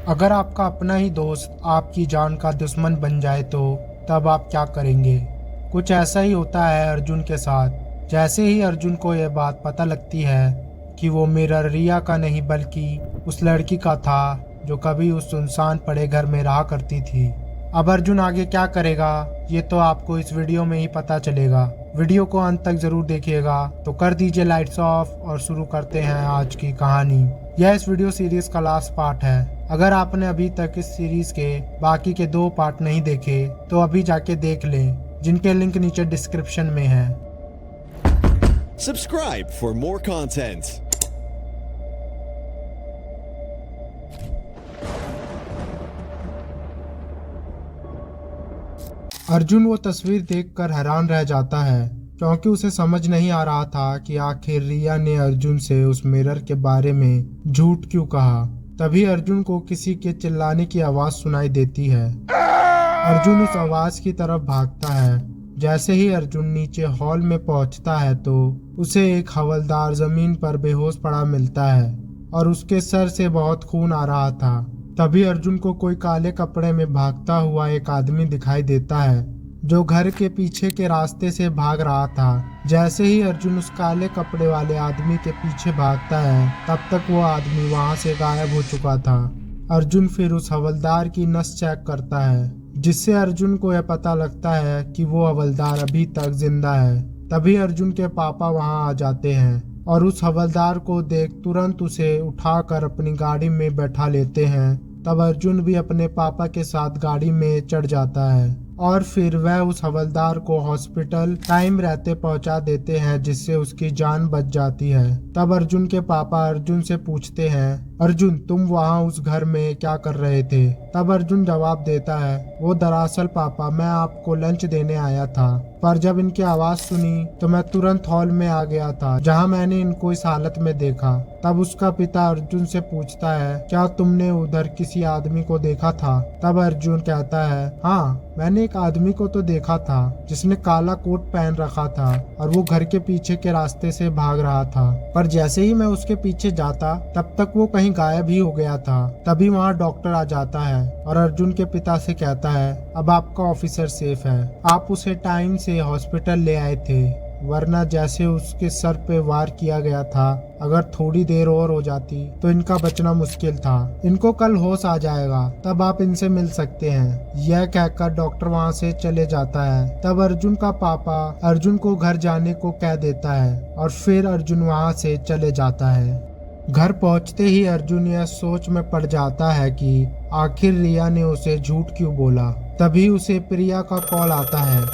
अगर आपका अपना ही दोस्त आपकी जान का दुश्मन बन जाए तो तब आप क्या करेंगे। कुछ ऐसा ही होता है अर्जुन के साथ। जैसे ही अर्जुन को यह बात पता लगती है कि वो मिरर रिया का नहीं बल्कि उस लड़की का था जो कभी उस सुनसान पड़े घर में रहा करती थी। अब अर्जुन आगे क्या करेगा ये तो आपको इस वीडियो में ही पता चलेगा। वीडियो को अंत तक जरूर देखिएगा। तो कर दीजिए लाइट्स ऑफ और शुरू करते हैं आज की कहानी। यह इस वीडियो सीरीज का लास्ट पार्ट है। अगर आपने अभी तक इस सीरीज के बाकी के 2 पार्ट नहीं देखे तो अभी जाके देख लें, जिनके लिंक नीचे डिस्क्रिप्शन में है। Subscribe for more content. Arjun वो तस्वीर देखकर हैरान रह जाता है क्योंकि उसे समझ नहीं आ रहा था कि आखिर रिया ने अर्जुन से उस मिरर के बारे में झूठ क्यों कहा। तभी अर्जुन को किसी के चिल्लाने की आवाज सुनाई देती है। अर्जुन उस आवाज की तरफ भागता है। जैसे ही अर्जुन नीचे हॉल में पहुंचता है तो उसे एक हवलदार जमीन पर बेहोश पड़ा मिलता है और उसके सर से बहुत खून आ रहा था। तभी अर्जुन को कोई काले कपड़े में भागता हुआ एक आदमी दिखाई देता है जो घर के पीछे के रास्ते से भाग रहा था। जैसे ही अर्जुन उस काले कपड़े वाले आदमी के पीछे भागता है तब तक वो आदमी वहां से गायब हो चुका था। अर्जुन फिर उस हवलदार की नस चेक करता है जिससे अर्जुन को यह पता लगता है कि वो हवलदार अभी तक जिंदा है। तभी अर्जुन के पापा वहां आ जाते हैं और उस हवलदार को देख तुरंत उसे उठाकर अपनी गाड़ी में बैठा लेते हैं। तब अर्जुन भी अपने पापा के साथ गाड़ी में चढ़ जाता है और फिर वह उस हवलदार को हॉस्पिटल टाइम रहते पहुंचा देते हैं जिससे उसकी जान बच जाती है। तब अर्जुन के पापा अर्जुन से पूछते हैं, अर्जुन तुम वहाँ उस घर में क्या कर रहे थे। तब अर्जुन जवाब देता है, वो दरअसल पापा मैं आपको लंच देने आया था, पर जब इनकी आवाज सुनी तो मैं तुरंत हॉल में आ गया था जहाँ मैंने इनको इस हालत में देखा। तब उसका पिता अर्जुन से पूछता है, क्या तुमने उधर किसी आदमी को देखा था। तब अर्जुन कहता है, हाँ मैंने एक आदमी को तो देखा था जिसने काला कोट पहन रखा था और वो घर के पीछे के रास्ते से भाग रहा था, पर जैसे ही मैं उसके पीछे जाता तब तक वो कहीं गायब ही हो गया था। तभी वहाँ डॉक्टर आ जाता है और अर्जुन के पिता से कहता है, अब आपका ऑफिसर सेफ है, आप उसे टाइम से हॉस्पिटल ले आए थे, वरना जैसे उसके सर पे वार किया गया था अगर थोड़ी देर और हो जाती तो इनका बचना मुश्किल था। इनको कल होश आ जाएगा, तब आप इनसे मिल सकते हैं। यह कहकर डॉक्टर वहां से चले जाता है। तब अर्जुन का पापा अर्जुन को घर जाने को कह देता है और फिर अर्जुन वहां से चले जाता है। घर पहुंचते ही अर्जुन यह सोच में पड़ जाता है कि आखिर रिया ने उसे झूठ क्यों बोला। तभी उसे प्रिया का कॉल आता है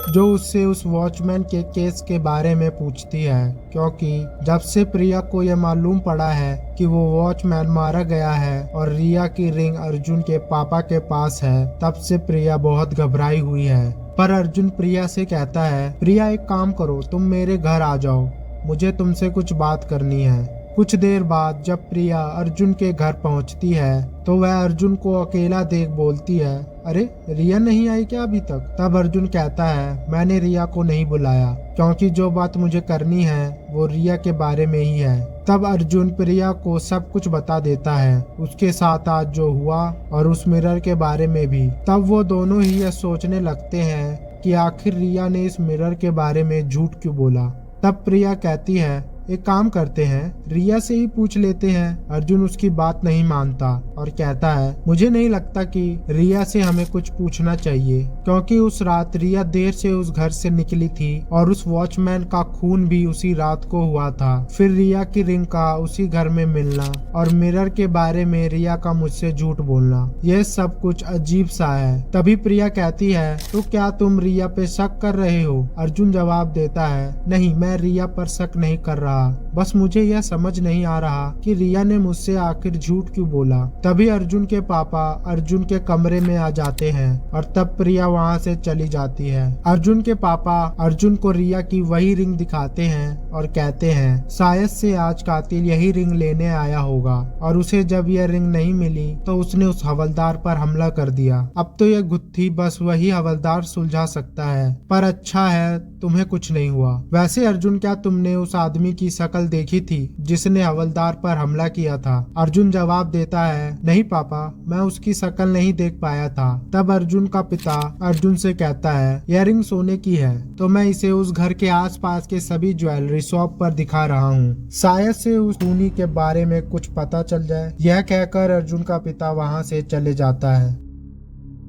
जो उससे उस वॉचमैन के केस के बारे में पूछती है, क्योंकि जब से प्रिया को यह मालूम पड़ा है कि वो वॉचमैन मारा गया है और रिया की रिंग अर्जुन के पापा के पास है, तब से प्रिया बहुत घबराई हुई है। पर अर्जुन प्रिया से कहता है, प्रिया एक काम करो, तुम मेरे घर आ जाओ, मुझे तुमसे कुछ बात करनी है। कुछ देर बाद जब प्रिया अर्जुन के घर पहुंचती है तो वह अर्जुन को अकेला देख बोलती है, अरे रिया नहीं आई क्या अभी तक। तब अर्जुन कहता है, मैंने रिया को नहीं बुलाया क्योंकि जो बात मुझे करनी है वो रिया के बारे में ही है। तब अर्जुन प्रिया को सब कुछ बता देता है, उसके साथ आज जो हुआ और उस मिरर के बारे में भी। तब वो दोनों ही यह सोचने लगते हैं कि आखिर रिया ने इस मिरर के बारे में झूठ क्यों बोला। तब प्रिया कहती है, एक काम करते हैं, रिया से ही पूछ लेते हैं। अर्जुन उसकी बात नहीं मानता और कहता है, मुझे नहीं लगता कि रिया से हमें कुछ पूछना चाहिए क्योंकि उस रात रिया देर से उस घर से निकली थी और उस वॉचमैन का खून भी उसी रात को हुआ था। फिर रिया की रिंग का उसी घर में मिलना और मिरर के बारे में रिया का मुझसे झूठ बोलना, यह सब कुछ अजीब सा है। तभी प्रिया कहती है, तो क्या तुम रिया पे शक कर रहे हो। अर्जुन जवाब देता है, नहीं मैं रिया पर शक नहीं कर रहा, बस मुझे यह समझ नहीं आ रहा कि रिया ने मुझसे आखिर झूठ क्यों बोला। तभी अर्जुन के पापा अर्जुन के कमरे में आ जाते हैं और तब प्रिया वहां से चली जाती है। अर्जुन के पापा अर्जुन को रिया की वही रिंग दिखाते हैं और कहते हैं, शायद से आज कातिल यही रिंग लेने आया होगा और उसे जब यह रिंग नहीं मिली तो उसने उस हवलदार पर हमला कर दिया। अब तो यह गुत्थी बस वही हवलदार सुलझा सकता है, पर अच्छा है तुम्हें कुछ नहीं हुआ। वैसे अर्जुन क्या तुमने उस आदमी की की शक्ल देखी थी जिसने हवलदार पर हमला किया था। अर्जुन जवाब देता है, नहीं पापा, मैं उसकी शक्ल नहीं देख पाया था। तब अर्जुन का पिता अर्जुन से कहता है, यह रिंग सोने की है, तो मैं इसे उस घर के आसपास के सभी ज्वेलरी शॉप पर दिखा रहा हूँ, शायद से उस खूनी के बारे में कुछ पता चल जाए। यह कहकर अर्जुन का पिता वहाँ से चले जाता है।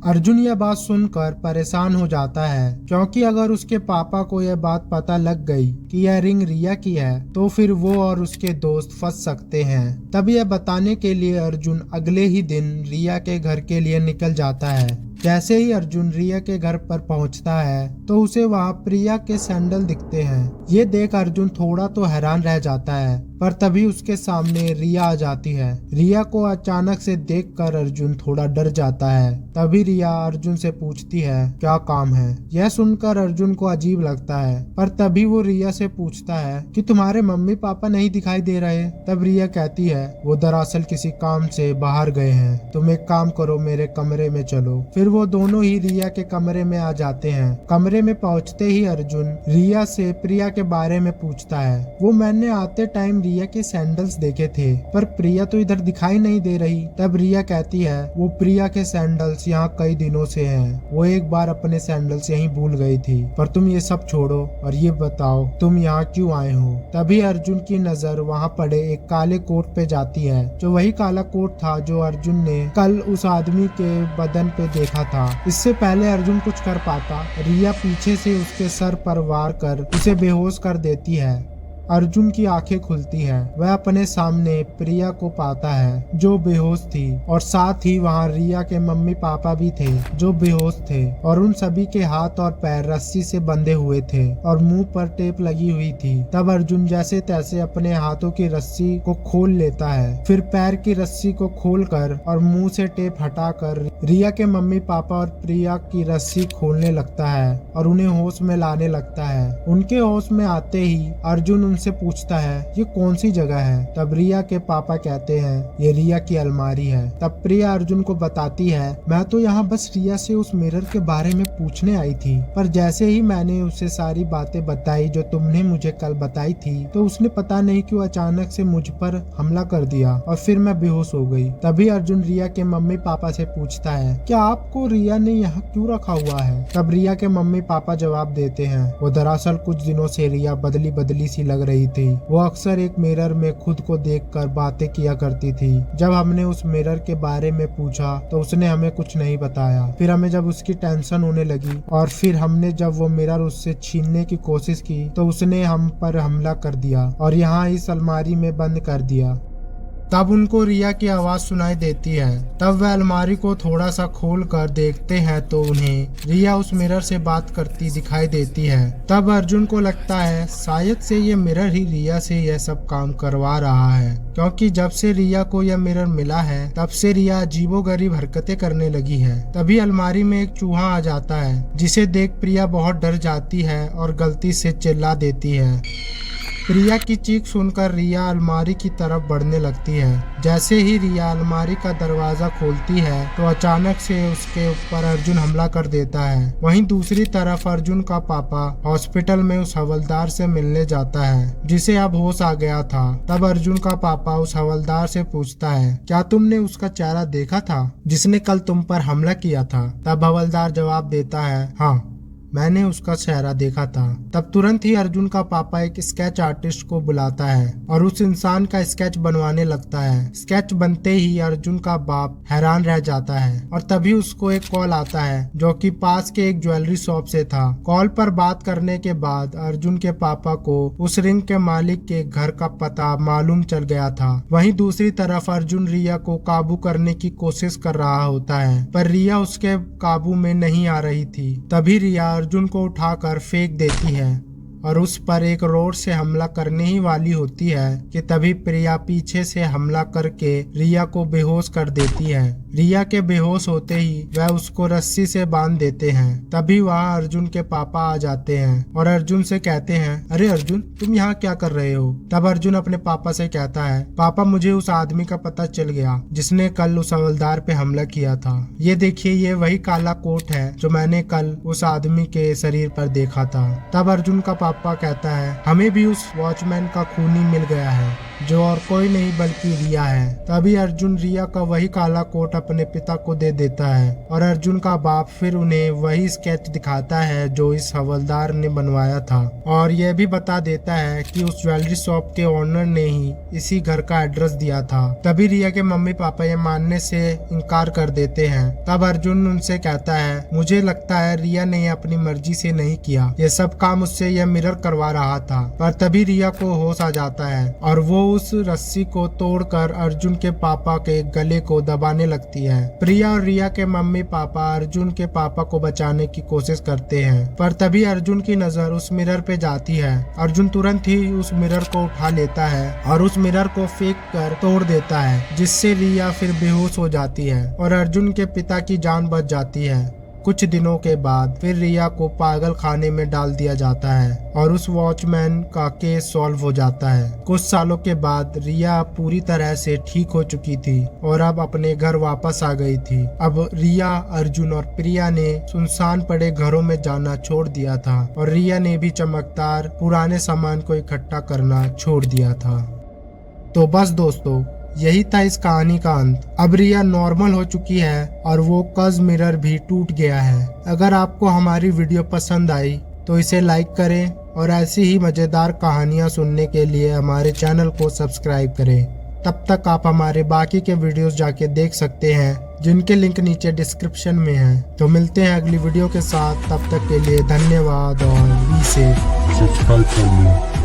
अर्जुन यह बात सुनकर परेशान हो जाता है, क्योंकि अगर उसके पापा को यह बात पता लग गई कि यह रिंग रिया की है तो फिर वो और उसके दोस्त फंस सकते हैं। तब यह बताने के लिए अर्जुन अगले ही दिन रिया के घर के लिए निकल जाता है। जैसे ही अर्जुन रिया के घर पर पहुंचता है तो उसे वहां प्रिया के सैंडल दिखते हैं। ये देख अर्जुन थोड़ा तो हैरान रह जाता है, पर तभी उसके सामने रिया आ जाती है। रिया को अचानक से देखकर अर्जुन थोड़ा डर जाता है। तभी रिया अर्जुन से पूछती है, क्या काम है? यह सुनकर अर्जुन को अजीब लगता है, पर तभी वो रिया से पूछता है कि तुम्हारे मम्मी पापा नहीं दिखाई दे रहे। तब रिया कहती है, वो दरअसल किसी काम से बाहर गए हैं, तुम एक काम करो, मेरे कमरे में चलो। फिर वो दोनों ही रिया के कमरे में आ जाते हैं। कमरे में पहुंचते ही अर्जुन रिया से प्रिया के बारे में पूछता है। वो मैंने आते टाइम रिया के सैंडल्स देखे थे, पर प्रिया तो इधर दिखाई नहीं दे रही। तब रिया कहती है, वो प्रिया के सैंडल्स यहाँ कई दिनों से हैं। वो एक बार अपने सैंडल्स यहीं भूल गई थी। पर तुम ये सब छोड़ो और ये बताओ तुम यहाँ क्यों आए हो? तभी अर्जुन की नजर वहाँ पड़े एक काले कोट पे जाती है, जो वही काला कोट था जो अर्जुन ने कल उस आदमी के बदन पे देखा था। इससे पहले अर्जुन कुछ कर पाता, रिया पीछे से उसके सर पर वार कर उसे बेहोश कर देती है। अर्जुन की आंखें खुलती है। वह अपने सामने प्रिया को पाता है जो बेहोश थी, और साथ ही वहाँ रिया के मम्मी पापा भी थे जो बेहोश थे, और उन सभी के हाथ और पैर रस्सी से बंधे हुए थे और मुंह पर टेप लगी हुई थी। तब अर्जुन जैसे तैसे अपने हाथों की रस्सी को खोल लेता है, फिर पैर की रस्सी को खोलकर और मुंह से टेप हटाकर रिया के मम्मी पापा और प्रिया की रस्सी खोलने लगता है और उन्हें होश में लाने लगता है। उनके होश में आते ही अर्जुन से पूछता है, ये कौन सी जगह है? तब रिया के पापा कहते हैं, ये रिया की अलमारी है। तब प्रिया अर्जुन को बताती है, मैं तो यहाँ बस रिया से उस मिरर के बारे में पूछने आई थी, पर जैसे ही मैंने उसे सारी बातें बताई जो तुमने मुझे कल बताई थी, तो उसने पता नहीं क्यों अचानक से मुझ पर हमला कर दिया और फिर मैं बेहोश हो गई। तभी अर्जुन रिया के मम्मी पापा से पूछता है, क्या आपको रिया ने यहाँ क्यों रखा हुआ है? तब रिया के मम्मी पापा जवाब देते हैं, वो दरअसल कुछ दिनों से रिया बदली बदली सी लग रही थी। वो अक्सर एक मिरर में खुद को देखकर बातें किया करती थी। जब हमने उस मिरर के बारे में पूछा तो उसने हमें कुछ नहीं बताया। फिर हमें जब उसकी टेंशन होने लगी और फिर हमने जब वो मिरर उससे छीनने की कोशिश की तो उसने हम पर हमला कर दिया और यहाँ इस अलमारी में बंद कर दिया। तब उनको रिया की आवाज सुनाई देती है। तब वह अलमारी को थोड़ा सा खोल कर देखते हैं तो उन्हें रिया उस मिरर से बात करती दिखाई देती है। तब अर्जुन को लगता है शायद से ये मिरर ही रिया से यह सब काम करवा रहा है, क्योंकि जब से रिया को यह मिरर मिला है तब से रिया अजीबोगरीब हरकतें करने लगी है। तभी अलमारी में एक चूहा आ जाता है, जिसे देख प्रिया बहुत डर जाती है और गलती से चिल्ला देती है। प्रिया की चीख सुनकर रिया अलमारी की तरफ बढ़ने लगती है। जैसे ही रिया अलमारी का दरवाजा खोलती है तो अचानक से उसके ऊपर अर्जुन हमला कर देता है। वहीं दूसरी तरफ अर्जुन का पापा हॉस्पिटल में उस हवलदार से मिलने जाता है जिसे अब होश आ गया था। तब अर्जुन का पापा उस हवलदार से पूछता है, क्या तुमने उसका चेहरा देखा था जिसने कल तुम पर हमला किया था? तब हवलदार जवाब देता है, हाँ, मैंने उसका चेहरा देखा था। तब तुरंत ही अर्जुन का पापा एक स्केच आर्टिस्ट को बुलाता है और उस इंसान का स्केच बनवाने लगता है। स्केच बनते ही अर्जुन का बाप हैरान रह जाता है और तभी उसको एक कॉल आता है जो कि पास के एक ज्वेलरी शॉप से था। कॉल पर बात करने के बाद अर्जुन के पापा को उस रिंग के मालिक के घर का पता मालूम चल गया था। वहीं दूसरी तरफ अर्जुन रिया को काबू करने की कोशिश कर रहा होता है, पर रिया उसके काबू में नहीं आ रही थी। तभी रिया अर्जुन को उठाकर फेंक देती है और उस पर एक रोड से हमला करने ही वाली होती है कि तभी प्रिया पीछे से हमला करके रिया को बेहोश कर देती है। रिया के बेहोश होते ही वह उसको रस्सी से बांध देते हैं। तभी वहाँ अर्जुन के पापा आ जाते हैं और अर्जुन से कहते हैं, अरे अर्जुन, तुम यहाँ क्या कर रहे हो? तब अर्जुन अपने पापा से कहता है, पापा, मुझे उस आदमी का पता चल गया जिसने कल उस हवलदार पे हमला किया था। ये देखिए, ये वही काला कोट है जो मैंने कल उस आदमी के शरीर पर देखा था। तब अर्जुन का पापा कहता है हमें भी उस वॉचमैन का खूनी मिल गया है जो और कोई नहीं बल्कि रिया है। तभी अर्जुन रिया का वही काला कोट अपने पिता को दे देता है और अर्जुन का बाप फिर उन्हें वही स्केच दिखाता है जो इस हवलदार ने बनवाया था और यह भी बता देता है कि उस ज्वेलरी शॉप के ओनर ने ही इसी घर का एड्रेस दिया था। तभी रिया के मम्मी पापा ये मानने से इनकार कर देते हैं। तब अर्जुन उनसे कहता है मुझे लगता है रिया ने अपनी मर्जी से नहीं किया, ये सब काम उससे यह मिरर करवा रहा था। पर तभी रिया को होश आ जाता है और वो उस रस्सी को तोड़कर अर्जुन के पापा के गले को दबाने लगती है। प्रिया और रिया के मम्मी पापा अर्जुन के पापा को बचाने की कोशिश करते हैं पर तभी अर्जुन की नजर उस मिरर पे जाती है। अर्जुन तुरंत ही उस मिरर को उठा लेता है और उस मिरर को फेंक कर तोड़ देता है जिससे रिया फिर बेहोश हो जाती है और अर्जुन के पिता की जान बच जाती है। कुछ दिनों के बाद फिर रिया को पागल खाने में डाल दिया जाता है और उस वॉचमैन का केस सॉल्व हो जाता है। कुछ सालों के बाद रिया पूरी तरह से ठीक हो चुकी थी और अब अपने घर वापस आ गई थी। अब रिया, अर्जुन और प्रिया ने सुनसान पड़े घरों में जाना छोड़ दिया था और रिया ने भी चमकदार पुराने सामान को इकट्ठा करना छोड़ दिया था। तो बस दोस्तों, यही था इस कहानी का अंत। अब रिया नॉर्मल हो चुकी है और वो कज मिरर भी टूट गया है। अगर आपको हमारी वीडियो पसंद आई तो इसे लाइक करें और ऐसी ही मजेदार कहानियां सुनने के लिए हमारे चैनल को सब्सक्राइब करें। तब तक आप हमारे बाकी के वीडियोस जाके देख सकते हैं जिनके लिंक नीचे डिस्क्रिप्शन में है। तो मिलते हैं अगली वीडियो के साथ, तब तक के लिए धन्यवाद और be safe. Subscribe for more.